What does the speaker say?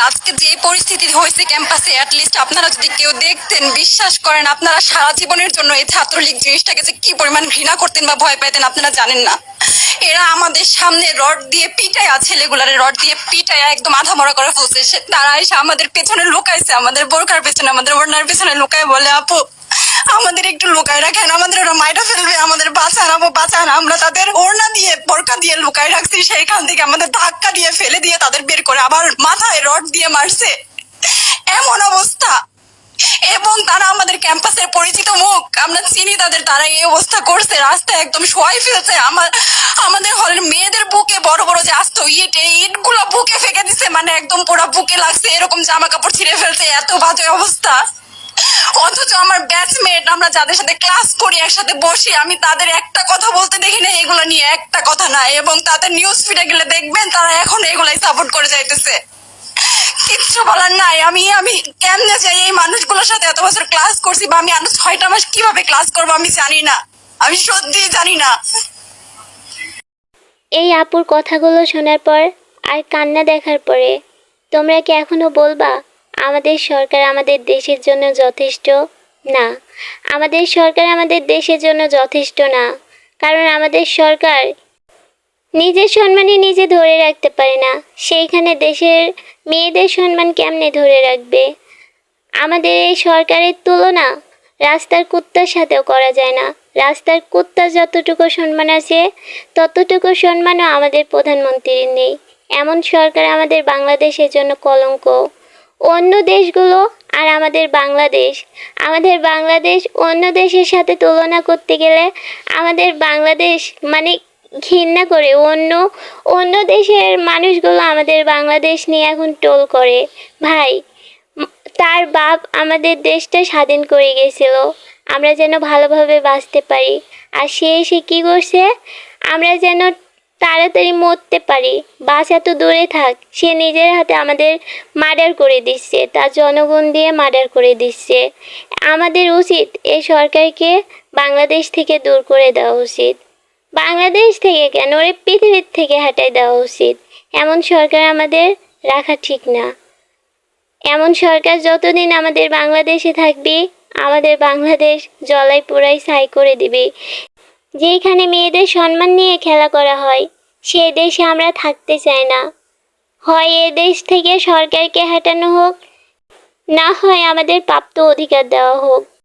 আজকে যে পরিস্থিতি হয়েছে ক্যাম্পাসে, অ্যাটলিস্ট আপনারা যদি কেউ দেখতেন, বিশ্বাস করেন আপনারা সারা জীবনের জন্য এই ছাত্রলীগ জিনিসটাকে যে কি পরিমাণ ঘৃণা করতেন বা ভয় পাইতেন আপনারা জানেন না। এরা আমাদের সামনে রড দিয়ে পিটায়া, ছেলেগুলারে রড দিয়ে পিটায়া একদম আধা মরা করে ফেলছে। তারা এসে আমাদের পেছনে লুকাইছে, আমাদের বোরকার পেছনে, আমাদের ওড়নার পেছনে লুকায় বলে, আপু আমাদের একটু লুকায় রাখেন, আমাদের ওরা মাইটা ফেলবে, আমাদের বাঁচান আপু বাঁচান। আমরা তাদের ওড়না দিয়ে বোরকা দিয়ে লুকায় রাখছি, সেইখান থেকে আমাদের ধাক্কা দিয়ে ফেলে দিয়ে তাদের বের করে আবার মাথায় রড দিয়ে মারছে। এমন অবস্থা। এবং তারা আমাদের ক্যাম্পাসের পরিচিত মুখ, আমরা চিনি তাদের। তারা এই অবস্থা করছে, রাস্তায় একদম শোয়াই ফেলছে। আমাদের হলের মেয়েদের বুকে বড় বড় যে আসতো ইটগুলো বুকে ফেঁকে দিছে, মানে একদম পুরো বুকে লাগছে, এরকম জামা কাপড় ছিঁড়ে ফেলছে, এত বাজে অবস্থা। অথচ আমার ব্যাচমেট, আমরা যাদের সাথে ক্লাস করি একসাথে বসি, আমি তাদের একটা কথা বলতে দেখি না এগুলো নিয়ে, একটা কথা না। এবং তাদের নিউজ ফিডে গেলে দেখবেন তারা এখন এগুলাই সাপোর্ট করে যাইতেছে। কিচ্ছু বলার নাই। আমি কেমনে যাই এই মানুষগুলোর সাথে এত বছর ক্লাস করছি, বা আমি আরো 6টা মাস কিভাবে ক্লাস করবো আমি জানি না, আমি সত্যি জানি না। এই আপুর কথাগুলো শোনার পর আর কান্না দেখার পরে তোমরা কি এখনো বলবা আমাদের সরকার আমাদের দেশের জন্য যথেষ্ট না? আমাদের সরকার আমাদের দেশের জন্য যথেষ্ট না, কারণ আমাদের সরকার নিজের সম্মানই নিজে ধরে রাখতে পারে না, সেইখানে দেশের মেয়েদের সম্মান কেমনে ধরে রাখবে? আমাদের এই সরকারের তুলনা রাস্তার কুত্তার সাথেও করা যায় না। রাস্তার কুত্তার যতটুকু সম্মান আছে ততটুকু সম্মানও আমাদের প্রধানমন্ত্রীর নেই। এমন সরকার আমাদের বাংলাদেশের জন্য কলঙ্ক। অন্য দেশগুলো আর আমাদের বাংলাদেশ অন্য দেশের সাথে তুলনা করতে গেলে আমাদের বাংলাদেশ মানে ঘৃণা করে। অন্য দেশের মানুষগুলো আমাদের বাংলাদেশ নিয়ে এখন টোল করে। ভাই, তার বাপ আমাদের দেশটা স্বাধীন করে গেছিল আমরা যেন ভালোভাবে বাঁচতে পারি, আর সে এসে কী করছে, আমরা যেন তাড়াতাড়ি মরতে পারি, বাঁচা তো দূরে থাক, সে নিজের হাতে আমাদের মার্ডার করে দিচ্ছে, তার জনগণ দিয়ে মার্ডার করে দিচ্ছে। আমাদের উচিত এই সরকারকে বাংলাদেশ থেকে দূর করে দেওয়া উচিত। বাংলাদেশ থেকে কেন, ওরে পৃথিবীর থেকে হটাই দেওয়া উচিত। এমন সরকার আমাদের রাখা ঠিক না। এমন সরকার যতদিন আমাদের বাংলাদেশে থাকবে, আমাদের বাংলাদেশ জলাই পোড়াই ছাই করে দিবে। যেখানে মেয়েদের সম্মান নিয়ে খেলা করা হয় সেই দেশে আমরা থাকতে চাই না। হয় এ দেশ থেকে সরকারকে হটানো হোক, না হয় আমাদের প্রাপ্ত অধিকার দেওয়া হোক।